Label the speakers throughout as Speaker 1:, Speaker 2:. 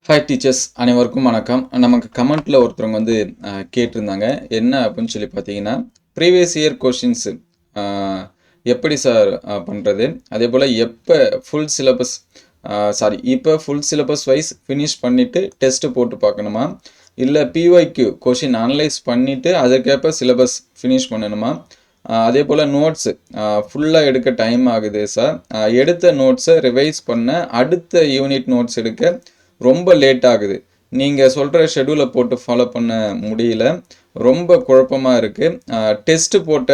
Speaker 1: Hi teachers அனைவருக்கும் வணக்கம். நமக்கு கமெண்ட்டில் ஒருத்தவங்க வந்து கேட்டிருந்தாங்க. என்ன அப்படின்னு சொல்லி பார்த்தீங்கன்னா, ப்ரீவியஸ் இயர் கொஷின்ஸு எப்படி சார் பண்ணுறது? அதே போல் எப்போ ஃபுல் சிலபஸ் இப்போ ஃபுல் சிலபஸ் வைஸ் ஃபினிஷ் பண்ணிவிட்டு டெஸ்ட்டு போட்டு பார்க்கணுமா? இல்லை பிஒய்க்யூ கொஷின் அனலைஸ் பண்ணிவிட்டு அதுக்கேற்ப சிலபஸ் ஃபினிஷ் பண்ணணுமா? அதே போல் நோட்ஸு ஃபுல்லாக எடுக்க டைம் ஆகுது சார். எடுத்த நோட்ஸை ரிவைஸ் பண்ண அடுத்த யூனிட் நோட்ஸ் எடுக்க ரொம்ப லேட் ஆகுது. நீங்கள் சொல்கிற ஷெடியூலை போட்டு ஃபாலோ பண்ண முடியல. ரொம்ப குழப்பமாக இருக்குது. டெஸ்ட்டு போட்ட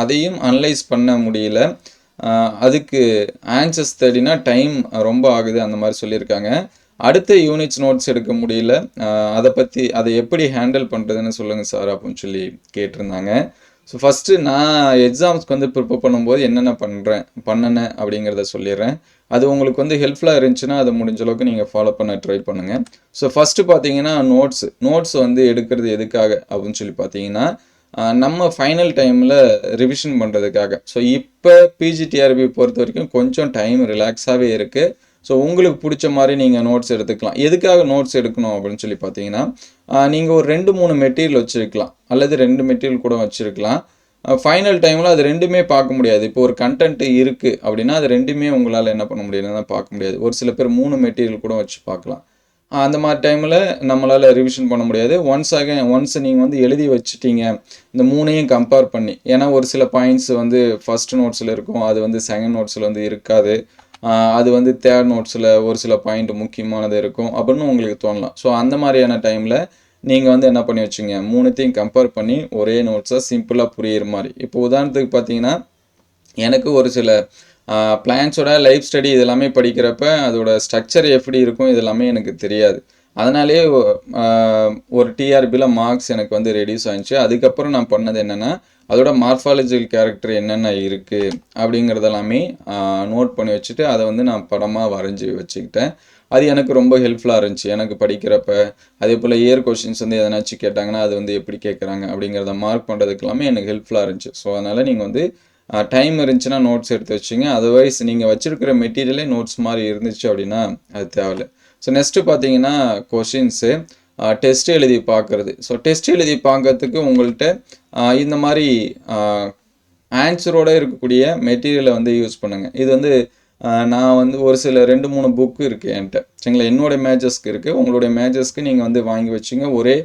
Speaker 1: அதையும் அனலைஸ் பண்ண முடியல. அதுக்கு ஆன்சர்ஸ் தேடினா டைம் ரொம்ப ஆகுது அந்த மாதிரி சொல்லியிருக்காங்க. அடுத்த யூனிட்ஸ் நோட்ஸ் எடுக்க முடியல. அதை எப்படி ஹேண்டில் பண்ணுறதுன்னு சொல்லுங்கள் சார் அப்படின்னு சொல்லி கேட்டிருந்தாங்க. ஸோ ஃபஸ்ட்டு நான் எக்ஸாம்ஸ்க்கு வந்து ப்ரிப்பேர் பண்ணும்போது என்னென்ன பண்ணினேன் அப்படிங்கிறத சொல்லிடுறேன். அது உங்களுக்கு வந்து ஹெல்ப்ஃபுல்லாக இருந்துச்சுன்னா அதை முடிஞ்ச அளவுக்கு நீங்கள் ஃபாலோ பண்ண ட்ரை பண்ணுங்கள். ஸோ ஃபஸ்ட்டு பார்த்தீங்கன்னா நோட்ஸ் வந்து எடுக்கிறது எதுக்காக அப்படின்னு சொல்லி பார்த்தீங்கன்னா, நம்ம ஃபைனல் டைமில் ரிவிஷன் பண்ணுறதுக்காக. ஸோ இப்போ பிஜிடிஆர்பி பொறுத்த வரைக்கும் கொஞ்சம் டைம் ரிலாக்ஸாகவே இருக்குது. ஸோ உங்களுக்கு பிடிச்ச மாதிரி நீங்கள் நோட்ஸ் எடுத்துக்கலாம். எதுக்காக நோட்ஸ் எடுக்கணும் அப்படின்னு சொல்லி பார்த்தீங்கன்னா, நீங்கள் ஒரு 2-3 மெட்டீரியல் வச்சுருக்கலாம், அல்லது 2 மெட்டீரியல் கூட வச்சுருக்கலாம். ஃபைனல் டைமில் அது ரெண்டுமே பார்க்க முடியாது. இப்போ ஒரு கண்டென்ட் இருக்குது அப்படின்னா அது ரெண்டுமே உங்களால் என்ன பண்ண முடியாதுன்னா பார்க்க முடியாது. ஒரு சில பேர் 3 மெட்டீரியல் கூட வச்சு பார்க்கலாம். அந்த மாதிரி டைமில் நம்மளால் ரிவிஷன் பண்ண முடியாது. ஒன்ஸ் நீங்கள் வந்து எழுதி வச்சுட்டீங்க இந்த 3ஐயும் கம்பேர் பண்ணி, ஏன்னா ஒரு சில பாயிண்ட்ஸ் வந்து ஃபஸ்ட் நோட்ஸில் இருக்கும், அது வந்து செகண்ட் நோட்ஸில் வந்து இருக்காது. அது வந்து தேர்ட் நோட்ஸில் ஒரு சில பாயிண்ட் முக்கியமானது இருக்கும் அப்படின்னு உங்களுக்கு தோணலாம். ஸோ அந்த மாதிரியான டைமில் நீங்கள் வந்து என்ன பண்ணி வச்சுங்க, 3த்தையும் கம்பேர் பண்ணி ஒரே நோட்ஸாக சிம்பிளாக புரியிற மாதிரி. இப்போ உதாரணத்துக்கு பார்த்தீங்கன்னா, எனக்கு ஒரு சில பிளான்ஸோட லைஃப் ஸ்டடி இதெல்லாமே படிக்கிறப்ப அதோட ஸ்ட்ரக்சர் எப்படி இருக்கும் இதெல்லாமே எனக்கு தெரியாது. அதனாலே ஒரு டிஆர்பியில் மார்க்ஸ் எனக்கு வந்து ரெடியூஸ் ஆகிடுச்சு. அதுக்கப்புறம் நான் பண்ணது என்னென்னா, அதோட மார்ஃபாலஜிக்கல் கேரக்டர் என்னென்ன இருக்குது அப்படிங்கிறதெல்லாமே நோட் பண்ணி வச்சுட்டு அதை வந்து நான் படமாக வரைஞ்சி வச்சுக்கிட்டேன். அது எனக்கு ரொம்ப ஹெல்ப்ஃபுல்லாக இருந்துச்சு எனக்கு படிக்கிறப்ப. அதே போல் இயர் கொஷின்ஸ் வந்து எதனாச்சும் கேட்டாங்கன்னா அது வந்து எப்படி கேட்குறாங்க அப்படிங்கிறத மார்க் பண்ணுறதுக்கு எல்லாமே எனக்கு ஹெல்ப்ஃபுல்லாக இருந்துச்சு. ஸோ அதனால் நீங்கள் வந்து டைம் இருந்துச்சுன்னா நோட்ஸ் எடுத்து வச்சுங்க. அதர்வைஸ் நீங்கள் வச்சுருக்கிற மெட்டீரியலே நோட்ஸ் மாதிரி இருந்துச்சு அப்படின்னா அது தேவையில்லை. ஸோ நெக்ஸ்ட்டு பார்த்தீங்கன்னா கொஷின்ஸு டெஸ்ட் எழுதி பார்க்குறது. ஸோ டெஸ்ட் எழுதி பார்க்கறதுக்கு உங்கள்கிட்ட இந்த மாதிரி ஆன்சரோடு இருக்கக்கூடிய மெட்டீரியலை வந்து யூஸ் பண்ணுங்கள். இது வந்து நான் வந்து ஒரு சில 2-3 புக்கு இருக்குது என்கிட்ட, சரிங்களா? என்னோடய மேஜர்ஸ்க்கு இருக்குது. உங்களுடைய மேஜர்ஸ்க்கு நீங்கள் வந்து வாங்கி வச்சுங்க. ஒரே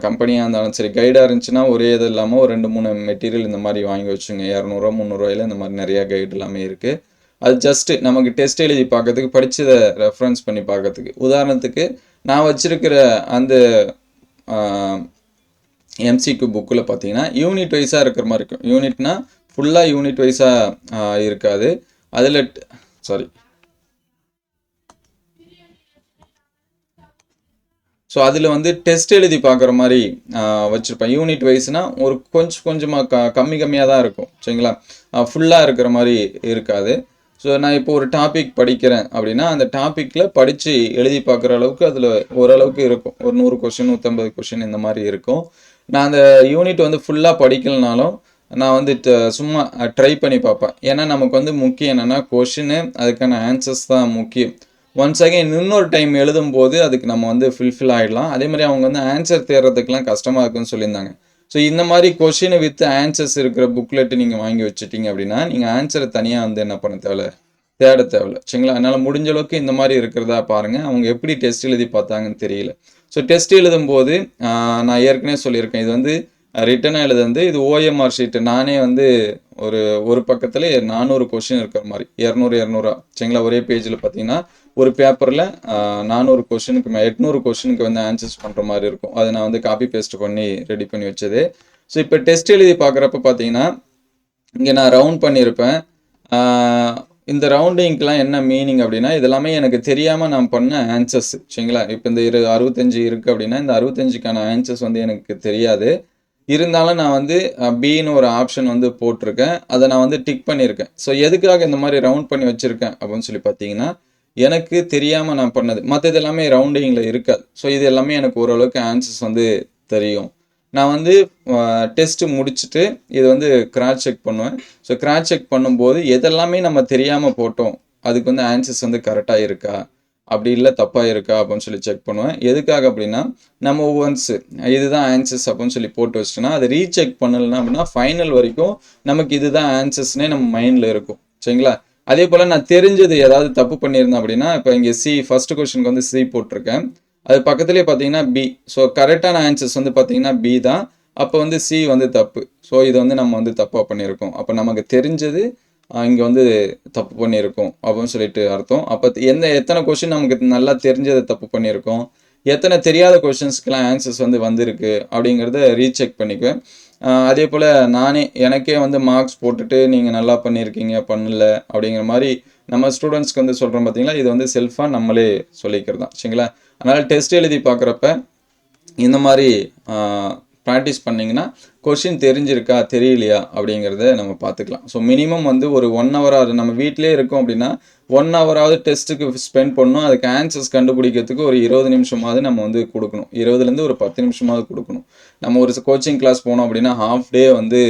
Speaker 1: கம்பெனியாக இருந்தாலும் சரி, கைடாக இருந்துச்சுன்னா ஒரே இது இல்லாமல் ஒரு 2-3 மெட்டீரியல் இந்த மாதிரி வாங்கி வச்சுங்க. 200 300 இந்த மாதிரி நிறையா கைடு எல்லாமே இருக்குது. அது ஜஸ்ட்டு நமக்கு டெஸ்ட் எழுதி பார்க்கறதுக்கு, படித்ததை ரெஃபரன்ஸ் பண்ணி பார்க்கறதுக்கு. உதாரணத்துக்கு நான் வச்சுருக்கிற அந்த எம்சிக்யூ புக்கில் பார்த்தீங்கன்னா யூனிட் வைஸாக இருக்கிற மாதிரி இருக்கும். யூனிட்னா ஃபுல்லாக யூனிட் வைஸாக இருக்காது. அதில் ஸோ அதில் வந்து டெஸ்ட் எழுதி பார்க்குற மாதிரி வச்சுருப்பேன். யூனிட் வைஸ்னால் ஒரு கொஞ்சமாக கம்மியாக தான் இருக்கும், சரிங்களா? ஃபுல்லாக இருக்கிற மாதிரி இருக்காது. ஸோ நான் இப்போ ஒரு டாபிக் படிக்கிறேன் அப்படின்னா அந்த டாப்பிக்கில் படித்து எழுதி பார்க்குற அளவுக்கு அதில் ஓரளவுக்கு இருக்கும். ஒரு 100 கொஷின் 150 கொஷின் இந்த மாதிரி இருக்கும். நான் அந்த யூனிட் வந்து ஃபுல்லாக படிக்கலனாலும் நான் வந்து சும்மா ட்ரை பண்ணி பார்ப்பேன். ஏன்னா நமக்கு வந்து முக்கியம் என்னென்னா கொஷின்னு அதுக்கான ஆன்சர்ஸ் தான் முக்கியம். ஒன்ஸ் அகைன் இன்னொரு டைம் எழுதும்போது அதுக்கு நம்ம வந்து ஃபில்ஃபில் ஆகிடலாம். அதே மாதிரி அவங்க வந்து ஆன்சர் தேடுறதுக்கெலாம் கஷ்டமாக இருக்குன்னு சொல்லியிருந்தாங்க. ஸோ இந்த மாதிரி கொஷின் வித் ஆன்சர்ஸ் இருக்கிற புக்லெட்டு நீங்கள் வாங்கி வச்சுட்டிங்க அப்படின்னா நீங்கள் ஆன்சரை தனியாக வந்து என்ன பண்ண தேட தேவையில்ல, சரிங்களா? அதனால் முடிஞ்ச அளவுக்கு இந்த மாதிரி இருக்கிறதா பாருங்கள். அவங்க எப்படி டெஸ்ட் எழுதி பார்த்தாங்கன்னு தெரியல. ஸோ டெஸ்ட் எழுதும்போது நான் ஏற்கனவே சொல்லியிருக்கேன், இது வந்து ரிட்டனாக எழுது வந்து இது ஓஎம்ஆர் ஷீட்டு. நானே வந்து ஒரு பக்கத்தில் 400 கொஷின் இருக்கிற மாதிரி 200 சரிங்களா? ஒரே பேஜில் பார்த்தீங்கன்னா ஒரு பேப்பரில் 400 கொஷினுக்கு 800 கொஷினுக்கு வந்து ஆன்சர்ஸ் பண்ணுற மாதிரி இருக்கும். அதை நான் வந்து காப்பி பேஸ்ட் பண்ணி ரெடி பண்ணி வச்சது. ஸோ இப்போ டெஸ்ட் எழுதி பார்க்குறப்ப பார்த்தீங்கன்னா இங்கே நான் ரவுண்ட் பண்ணியிருப்பேன். இந்த ரவுண்டிங்க்கெலாம் என்ன மீனிங் அப்படின்னா, இதெல்லாமே எனக்கு தெரியாமல் நான் பண்ண ஆன்சர்ஸ், சரிங்களா? இப்போ இந்த 65 இருக்குது அப்படின்னா இந்த 65க்கான ஆன்சர்ஸ் வந்து எனக்கு தெரியாது. இருந்தாலும் நான் வந்து பின்னு ஒரு ஆப்ஷன் வந்து போட்டிருக்கேன். அதை நான் வந்து டிக் பண்ணியிருக்கேன். ஸோ எதுக்காக இந்த மாதிரி ரவுண்ட் பண்ணி வச்சுருக்கேன் அப்படின்னு சொல்லி பார்த்தீங்கன்னா, எனக்கு தெரியாமல் நான் பண்ணது. மற்றது எல்லாமே ரவுண்டிங்கில் இருக்காது. ஸோ இது எல்லாமே எனக்கு ஓரளவுக்கு ஆன்சர்ஸ் வந்து தெரியும். நான் வந்து டெஸ்ட்டு முடிச்சுட்டு இது வந்து கிராஸ் செக் பண்ணுவேன். ஸோ கிராஸ் செக் பண்ணும்போது எதெல்லாமே நம்ம தெரியாமல் போட்டோம் அதுக்கு வந்து ஆன்சர்ஸ் வந்து கரெக்டாக இருக்கா அப்படி இல்லை தப்பாக இருக்கா அப்படின்னு சொல்லி செக் பண்ணுவேன். எதுக்காக அப்படின்னா நம்ம ஒன்ஸ் இதுதான் ஆன்சர்ஸ் அப்படின்னு சொல்லி போட்டு வச்சிட்டோன்னா அதை ரீசெக் பண்ணலைன்னா அப்படின்னா ஃபைனல் வரைக்கும் நமக்கு இதுதான் ஆன்சர்ஸ்னே நம்ம மைண்டில் இருக்கும். சரிங்களா? அதே போல் நான் தெரிஞ்சது ஏதாவது தப்பு பண்ணியிருந்தேன் அப்படின்னா இப்போ இங்கே ஃபர்ஸ்ட் கொஸ்டினுக்கு வந்து சி போட்டிருக்கேன். அது பக்கத்துலேயே பார்த்தீங்கன்னா பி. ஸோ கரெக்டான ஆன்சர்ஸ் வந்து பார்த்தீங்கன்னா பி தான். அப்போ வந்து சி வந்து தப்பு. ஸோ இதை வந்து நம்ம வந்து தப்பாக பண்ணியிருக்கோம். அப்போ நமக்கு தெரிஞ்சது இங்கே வந்து தப்பு பண்ணியிருக்கோம் அப்படின்னு சொல்லிட்டு அர்த்தம். அப்போ எத்தனை கொஷின் நமக்கு நல்லா தெரிஞ்சதை தப்பு பண்ணியிருக்கோம், எத்தனை தெரியாத கொஷின்ஸ்க்கெலாம் ஆன்சர்ஸ் வந்து வந்திருக்கு அப்படிங்கிறத ரீசெக் பண்ணிக்குவேன். அதே போல் எனக்கே வந்து மார்க்ஸ் போட்டுட்டு நீங்கள் நல்லா பண்ணியிருக்கீங்க பண்ணல அப்படிங்கிற மாதிரி நம்ம ஸ்டூடெண்ட்ஸ்க்கு வந்து சொல்கிறோம் பார்த்தீங்களா, இது வந்து செல்ஃபாக நம்மளே சொல்லிக்கிறது தான். சரிங்களா? அதனால் டெஸ்ட் எழுதி பார்க்குறப்ப இந்த மாதிரி ப்ராக்டிஸ் பண்ணிங்கன்னா கொஷின் தெரிஞ்சிருக்கா தெரியலையா அப்படிங்கிறத நம்ம பார்த்துக்கலாம். ஸோ மினிமம் வந்து ஒரு 1 ஹவராவது நம்ம வீட்டிலே இருக்கோம் அப்படின்னா 1 ஹவராவது டெஸ்ட்டுக்கு ஸ்பெண்ட் பண்ணணும். அதுக்கு ஆன்சர்ஸ் கண்டுபிடிக்கிறதுக்கு ஒரு 20 நிமிஷமாவது நம்ம வந்து கொடுக்கணும். 20லேருந்து ஒரு 10 நிமிஷமாவது கொடுக்கணும். நம்ம ஒரு கோச்சிங் கிளாஸ் போனோம் அப்படின்னா ஹாஃப் டே வந்து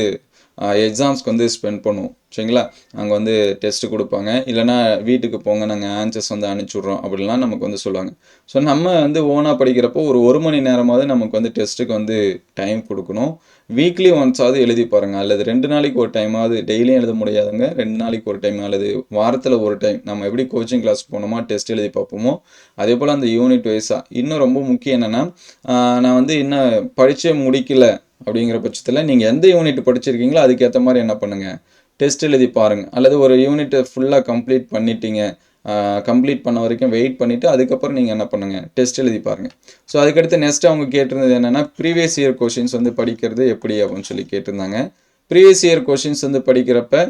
Speaker 1: எக்ஸாம்ஸ்க்கு வந்து ஸ்பெண்ட் பண்ணுவோம். சரிங்களா? அங்கே வந்து டெஸ்ட்டு கொடுப்பாங்க, இல்லைனா வீட்டுக்கு போங்க நாங்கள் ஆன்சர்ஸ் வந்து அனுப்பிச்சுட்றோம் அப்படிலாம் நமக்கு வந்து சொல்லுவாங்க. ஸோ நம்ம வந்து ஓனாக படிக்கிறப்போ ஒரு மணி நேரமாவது நமக்கு வந்து டெஸ்ட்டுக்கு வந்து டைம் கொடுக்கணும். வீக்லி ஒன்ஸாவது எழுதி பாருங்கள், அல்லது 2 நாளைக்கு ஒரு டைமாவது. டெய்லியும் எழுத முடியாதுங்க, 2 நாளைக்கு ஒரு டைம் அல்லது வாரத்தில் ஒரு டைம் நம்ம எப்படி கோச்சிங் கிளாஸ் போனோமா டெஸ்ட் எழுதி பார்ப்போமோ அதே போல் அந்த யூனிட் வைஸாக. இன்னும் ரொம்ப முக்கியம் என்னென்னா நான் வந்து இன்னும் படித்தே முடிக்கல அப்படிங்கிற பட்சத்தில் நீங்கள் எந்த யூனிட் படிச்சிருக்கீங்களோ அதுக்கேற்ற மாதிரி என்ன பண்ணுங்கள், டெஸ்ட் எழுதி பாருங்கள். அல்லது ஒரு யூனிட்டை ஃபுல்லாக கம்ப்ளீட் பண்ணிட்டீங்க, கம்ப்ளீட் பண்ண வரைக்கும் வெயிட் பண்ணிவிட்டு அதுக்கப்புறம் நீங்கள் என்ன பண்ணுங்கள், டெஸ்ட் எழுதி பாருங்கள். ஸோ அதுக்கடுத்து நெக்ஸ்ட் அவங்க கேட்டிருந்தது என்னென்னா ப்ரீவியஸ் இயர் கொஷின்ஸ் வந்து படிக்கிறது எப்படி அப்படின்னு சொல்லி கேட்டிருந்தாங்க. ப்ரீவியஸ் இயர் கொஷின்ஸ் வந்து படிக்கிறப்ப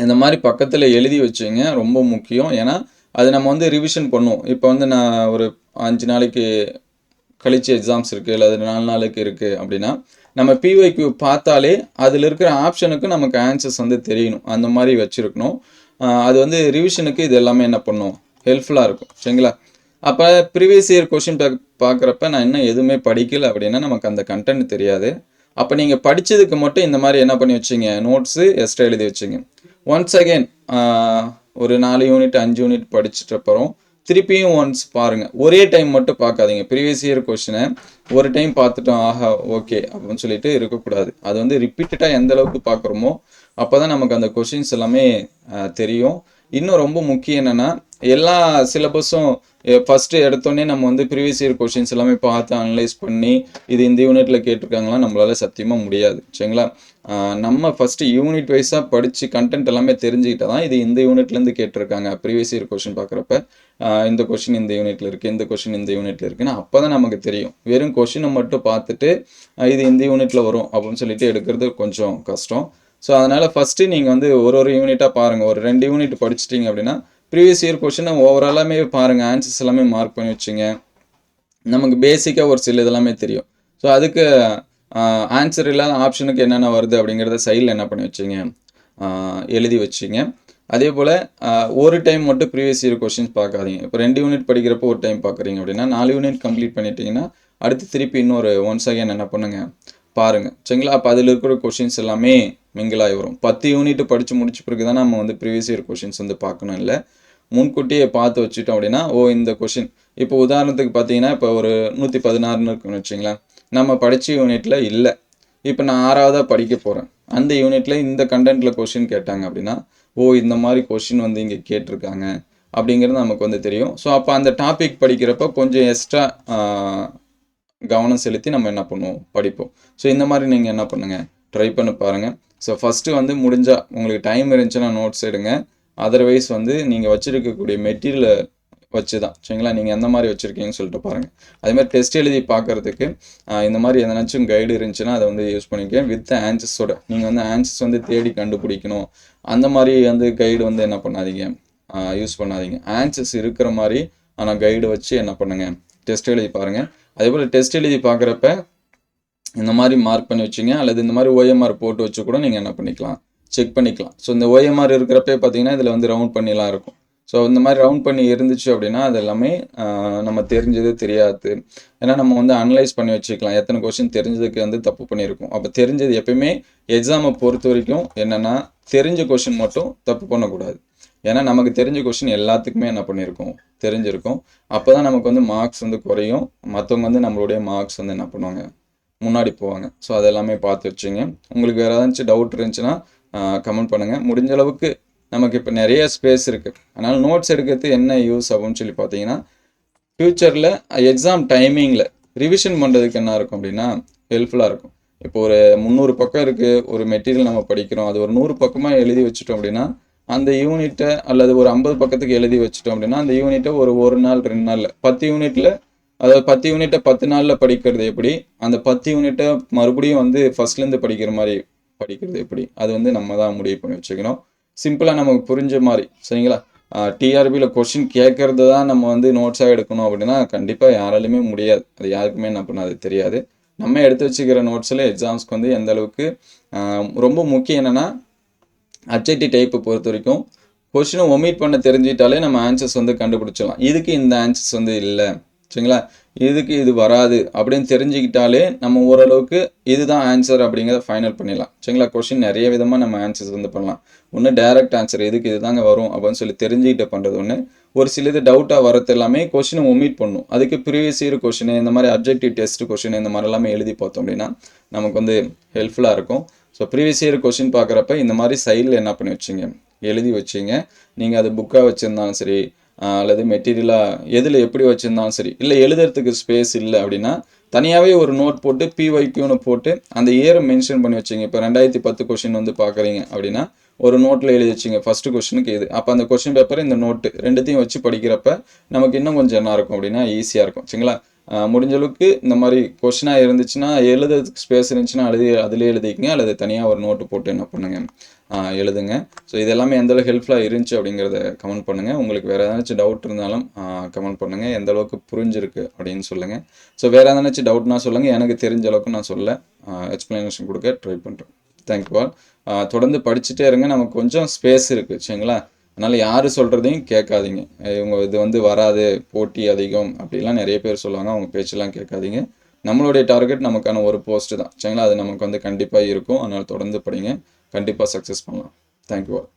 Speaker 1: இந்த மாதிரி பக்கத்தில் எழுதி வச்சுங்க, ரொம்ப முக்கியம். ஏன்னா அது நம்ம வந்து ரிவிஷன் பண்ணுவோம். இப்போ வந்து நான் ஒரு 5 நாளைக்கு கழிச்சு எக்ஸாம்ஸ் இருக்குது, இல்லை அது 4 நாளுக்கு இருக்குது அப்படின்னா நம்ம பிஒய்க்யூ பார்த்தாலே அதில் இருக்கிற ஆப்ஷனுக்கு நமக்கு ஆன்சர்ஸ் வந்து தெரியணும். அந்த மாதிரி வச்சுருக்கணும். அது வந்து ரிவிஷனுக்கு இது எல்லாமே என்ன பண்ணும், ஹெல்ப்ஃபுல்லாக இருக்கும். சரிங்களா? அப்போ ப்ரீவியஸ் இயர் கொஷின் பார்க்குறப்ப நான் இன்னும் எதுவுமே படிக்கலை அப்படின்னா நமக்கு அந்த கண்டென்ட் தெரியாது. அப்போ நீங்கள் படித்ததுக்கு மட்டும் இந்த மாதிரி என்ன பண்ணி வச்சிங்க, நோட்ஸு எக்ஸ்ட்ரா எழுதி வச்சுங்க. ஒன்ஸ் அகெயின் ஒரு 4 யூனிட் 5 யூனிட் படிச்சுட்டப்புறம் திருப்பியும் ஒன்ஸ் பாருங்கள். ஒரே டைம் மட்டும் பார்க்காதீங்க. ப்ரீவியஸ் இயர் கொஷினை ஒரு டைம் பார்த்துட்டோம் ஆஹா ஓகே அப்படின்னு சொல்லிட்டு இருக்கக்கூடாது. அது வந்து ரிப்பீட்டடாக எந்த அளவுக்கு பார்க்குறோமோ அப்போ தான் நமக்கு அந்த கொஷின்ஸ் எல்லாமே தெரியும். இன்னும் ரொம்ப முக்கியம் என்னென்னா எல்லா சிலபஸும் ஃபஸ்ட்டு எடுத்தோடனே நம்ம வந்து ப்ரீவியஸ் இயர் கொஷின்ஸ் எல்லாமே பார்த்து அனலைஸ் பண்ணி இது இந்த யூனிட்டில் கேட்டிருக்காங்களாம் நம்மளால் சத்தியமாக முடியாது. சரிங்களா? நம்ம ஃபஸ்ட்டு யூனிட் வைஸாக படித்து கண்டென்ட் எல்லாமே தெரிஞ்சுக்கிட்டால் தான் இது இந்த யூனிட்லேருந்து கேட்டிருக்காங்க. ப்ரீவியஸ் இயர் கொஷின் பார்க்குறப்ப இந்த கொஷின் இந்த யூனிட்டில் இருக்குது, இந்த கொஷின் இந்த யூனிட்டில் இருக்குன்னா அப்போ தான் நமக்கு தெரியும். வெறும் கொஷினை மட்டும் பார்த்துட்டு இது இந்த யூனிட்டில் வரும் அப்படின்னு சொல்லிட்டு எடுக்கிறது கொஞ்சம் கஷ்டம். ஸோ அதனால் ஃபஸ்ட்டு நீங்கள் வந்து ஒரு யூனிட்டாக பாருங்கள். ஒரு 2 யூனிட் படிச்சிட்டிங்க அப்படின்னா ப்ரீவியஸ் இயர் கொஷினை ஓவராலாமே பாருங்கள், ஆன்சர்ஸ் எல்லாமே மார்க் பண்ணி வச்சுங்க. நமக்கு பேசிக்காக ஒரு சில இதெல்லாமே தெரியும். ஸோ அதுக்கு ஆன்சர் இல்லாத ஆப்ஷனுக்கு என்னென்ன வருது அப்படிங்கிறத சைடில் என்ன பண்ணி வச்சிங்க, எழுதி வச்சிங்க. அதே போல் ஒரு டைம் மட்டும் ப்ரீவியஸ் இயர் கொஷின்ஸ் பார்க்காதீங்க. இப்போ 2 யூனிட் படிக்கிறப்போ ஒரு டைம் பார்க்குறீங்க அப்படின்னா 4 யூனிட் கம்ப்ளீட் பண்ணிட்டீங்கன்னா அடுத்து திருப்பி இன்னொரு ஒன்ஸ் அகேன் என்ன பண்ணுங்கள், பாருங்கள். சரிங்களா? அப்போ அதில் இருக்கிற கொஷின்ஸ் எல்லாமே மிங்கிளாகி வரும். 10 யூனிட் படித்து முடிச்ச பிறகு தான் நம்ம வந்து ப்ரீவியஸ் இயர் கொஷின்ஸ் வந்து பார்க்கணும். இல்லை முன்கூட்டியே பார்த்து வச்சுட்டோம் அப்படின்னா இந்த கொஷின் இப்போ உதாரணத்துக்கு பார்த்தீங்கன்னா இப்போ ஒரு 116 இருக்குன்னு வச்சுங்களேன், நம்ம படித்த யூனிட்டில் இல்லை, இப்போ நான் 6ஆவதாக படிக்க போகிறேன், அந்த யூனிட்டில் இந்த கண்டென்ட்டில் கொஷின் கேட்டாங்க அப்படின்னா இந்த மாதிரி கொஷின் வந்து இங்கே கேட்டிருக்காங்க அப்படிங்கிறது நமக்கு வந்து தெரியும். ஸோ அப்போ அந்த டாபிக் படிக்கிறப்ப கொஞ்சம் எக்ஸ்ட்ரா கவனம் செலுத்தி நம்ம என்ன பண்ணுவோம், படிப்போம். ஸோ இந்த மாதிரி நீங்கள் என்ன பண்ணுங்கள், ட்ரை பண்ணி பாருங்கள். ஸோ ஃபஸ்ட்டு வந்து முடிஞ்சால் உங்களுக்கு டைம் இருந்துச்சுன்னா நோட்ஸ் எடுங்க. அதர்வைஸ் வந்து நீங்கள் வச்சுருக்கக்கூடிய மெட்டீரியலை வச்சு தான். சரிங்களா? நீங்கள் எந்த மாதிரி வச்சுருக்கீங்கன்னு சொல்லிட்டு பாருங்கள். அதேமாதிரி டெஸ்ட் எழுதி பார்க்குறதுக்கு இந்த மாதிரி எதனாச்சும் கைடு இருந்துச்சுன்னா அதை வந்து யூஸ் பண்ணிக்கேன். வித் ஆன்சர்ஸோட நீங்கள் வந்து ஆன்சர்ஸ் வந்து தேடி கண்டுபிடிக்கணும் அந்த மாதிரி வந்து கைடு வந்து என்ன பண்ணாதீங்க, யூஸ் பண்ணாதீங்க. ஆன்சர்ஸ் இருக்கிற மாதிரி ஆனால் கைடு வச்சு என்ன பண்ணுங்கள், டெஸ்ட் எழுதி பாருங்கள். அதே போல் டெஸ்ட் எழுதி பார்க்குறப்ப இந்த மாதிரி மார்க் பண்ணி வச்சிங்க, அல்லது இந்த மாதிரி OMR போட்டு வச்சு கூட நீங்கள் என்ன பண்ணிக்கலாம், செக் பண்ணிக்கலாம். ஸோ இந்த OMR இருக்கிறப்ப பார்த்தீங்கன்னா இதில் வந்து ரவுண்ட் பண்ணிலாம் இருக்கும். ஸோ இந்த மாதிரி ரவுண்ட் பண்ணி இருந்துச்சு அப்படின்னா அது எல்லாமே நம்ம தெரிஞ்சது தெரியாது. ஏன்னா நம்ம வந்து அனலைஸ் பண்ணி வச்சுக்கலாம் எத்தனை கொஸ்டின் தெரிஞ்சதுக்கு வந்து தப்பு பண்ணியிருக்கோம். அப்போ தெரிஞ்சது எப்பயுமே எக்ஸாமை பொறுத்த வரைக்கும் என்னென்னா தெரிஞ்ச கொஸ்டின் மட்டும் தப்பு பண்ணக்கூடாது. ஏன்னா நமக்கு தெரிஞ்ச கொஷின் எல்லாத்துக்குமே என்ன பண்ணியிருக்கோம், தெரிஞ்சிருக்கும். அப்போ தான் நமக்கு வந்து மார்க்ஸ் வந்து குறையும். மற்றவங்க வந்து நம்மளுடைய மார்க்ஸ் வந்து என்ன பண்ணுவாங்க, முன்னாடி போவாங்க. ஸோ அதெல்லாமே பார்த்து வச்சுங்க. உங்களுக்கு வேறு ஏதாச்சும் டவுட் இருந்துச்சுன்னா கமெண்ட் பண்ணுங்கள். முடிஞ்ச அளவுக்கு நமக்கு இப்போ நிறைய ஸ்பேஸ் இருக்குது. அதனால் நோட்ஸ் எடுக்கிறது என்ன யூஸ் அப்படின்னு சொல்லி பார்த்தீங்கன்னா, ஃப்யூச்சரில் எக்ஸாம் டைமிங்கில் ரிவிஷன் பண்ணுறதுக்கு என்ன இருக்கும் அப்படின்னா ஹெல்ப்ஃபுல்லாக இருக்கும். இப்போ ஒரு 300 பக்கம் இருக்குது, ஒரு மெட்டீரியல் நம்ம படிக்கிறோம், அது ஒரு 100 பக்கமாக எழுதி வச்சுட்டோம் அப்படின்னா, அந்த யூனிட்டை அல்லது ஒரு 50 பக்கத்துக்கு எழுதி வச்சுட்டோம் அப்படின்னா அந்த யூனிட்டை ஒரு நாள் 2 நாளில் 10 யூனிட்டில், அதாவது 10 யூனிட்டை 10 நாளில் படிக்கிறது எப்படி, அந்த 10 யூனிட்டை மறுபடியும் வந்து ஃபஸ்ட்லேருந்து படிக்கிற மாதிரி படிக்கிறது எப்படி, அது வந்து நம்ம தான் முடிவு பண்ணி வச்சுக்கணும். சிம்பிளாக நமக்கு புரிஞ்ச மாதிரி, சரிங்களா? டிஆர்பியில் கொஷின் கேட்கறது தான் நம்ம வந்து நோட்ஸாக எடுக்கணும் அப்படின்னா கண்டிப்பாக யாராலையுமே முடியாது. அது யாருக்குமே என்ன பண்ணாது தெரியாது. நம்ம எடுத்து வச்சுக்கிற நோட்ஸில் எக்ஸாம்ஸ்க்கு வந்து எந்த அளவுக்கு ரொம்ப முக்கியம் என்னென்னா, அப்ஜெக்டிவ் டைப்பை பொறுத்த வரைக்கும் கொஷினை ஒமிட் பண்ண தெரிஞ்சிட்டாலே நம்ம ஆன்சர்ஸ் வந்து கண்டுபிடிச்சிடலாம். இதுக்கு இந்த ஆன்சர்ஸ் வந்து இல்லை, சரிங்களா, இதுக்கு இது வராது அப்படின்னு தெரிஞ்சுக்கிட்டாலே நம்ம ஓரளவுக்கு இதுதான் ஆன்சர் அப்படிங்கிறத ஃபைனல் பண்ணிடலாம். சரிங்களா? கொஷின் நிறைய விதமாக நம்ம ஆன்சர்ஸ் வந்து பண்ணலாம். ஒன்று டைரக்ட் ஆன்சர், இதுக்கு இதுதாங்க வரும் அப்படின்னு சொல்லி தெரிஞ்சுக்கிட்ட பண்ணுறது ஒன்று. ஒரு சிலது டவுட்டாக வரது எல்லாமே கொஷினை ஒமிட் பண்ணும். அதுக்கு ப்ரீவியஸ் இயர் கொஷின், இந்த மாதிரி அப்ஜெக்டிவ் டெஸ்ட் கொஷின், இந்த மாதிரி எல்லாமே எழுதி பார்த்தோம் அப்படின்னா நமக்கு வந்து ஹெல்ப்ஃபுல்லாக இருக்கும். ஸோ ப்ரீவியஸ் இயர் கொஷின் பார்க்குறப்ப இந்த மாதிரி சைடில் என்ன பண்ணி வச்சிங்க, எழுதி வச்சிங்க. நீங்கள் அது புக்காக வச்சுருந்தாலும் சரி, அல்லது மெட்டீரியலாக எதில் எப்படி வச்சுருந்தாலும் சரி, இல்லை எழுதுறதுக்கு ஸ்பேஸ் இல்லை அப்படின்னா தனியாகவே ஒரு நோட் போட்டு பிஒய்க்யூன்னு போட்டு அந்த இயரை மென்ஷன் பண்ணி வச்சிங்க. இப்போ 2010 கொஷின் வந்து பார்க்குறீங்க அப்படின்னா ஒரு நோட்டில் எழுதி வச்சிங்க ஃபஸ்ட்டு கொஷனுக்கு இது, அப்போ அந்த கொஷின் பேப்பர் இந்த நோட்டு ரெண்டுத்தையும் வச்சு படிக்கிறப்ப நமக்கு இன்னும் கொஞ்சம் என்ன இருக்கும் அப்படின்னா ஈஸியாக இருக்கும். சரிங்களா? முடிஞ்ச அளவுக்கு இந்த மாதிரி கொஷினாக இருந்துச்சுன்னா எழுதுறதுக்கு ஸ்பேஸ் இருந்துச்சுன்னா அதிலே எழுதிக்கங்க, அல்லது தனியாக ஒரு நோட்டு போட்டு என்ன பண்ணுங்கள் எழுதுங்க. ஸோ இது எல்லாமே எந்தளவுக்கு ஹெல்ப்ஃபுல்லாக இருந்துச்சு அப்படிங்கிறத கமெண்ட் பண்ணுங்கள். உங்களுக்கு வேறு ஏதாச்சும் டவுட் இருந்தாலும் கமெண்ட் பண்ணுங்கள். எந்த அளவுக்கு புரிஞ்சிருக்கு அப்படின்னு சொல்லுங்கள். ஸோ வேறு ஏதாச்சும் டவுட்னா சொல்லுங்கள். எனக்கு தெரிஞ்ச அளவுக்கு நான் சொல்ல எக்ஸ்ப்ளனேஷன் கொடுக்க ட்ரை பண்ணுறேன். Thank you all. தொடர்ந்து படிச்சுட்டே இருங்க. நமக்கு கொஞ்சம் ஸ்பேஸ் இருக்குது, சரிங்களா? அதனால் யார் சொல்கிறதையும் கேட்காதீங்க. இவங்க இது வந்து வராது, போட்டி அதிகம் அப்படிலாம் நிறைய பேர் சொல்லுவாங்க. அவங்க பேச்செல்லாம் கேட்காதீங்க. நம்மளுடைய டார்கெட் நமக்கான ஒரு போஸ்ட்டு தான், சரிங்களா? அது நமக்கு வந்து கண்டிப்பாக இருக்கும். அதனால் தொடர்ந்து படிங்க. கண்டிப்பாக சக்ஸஸ் பண்ணலாம். Thank you all.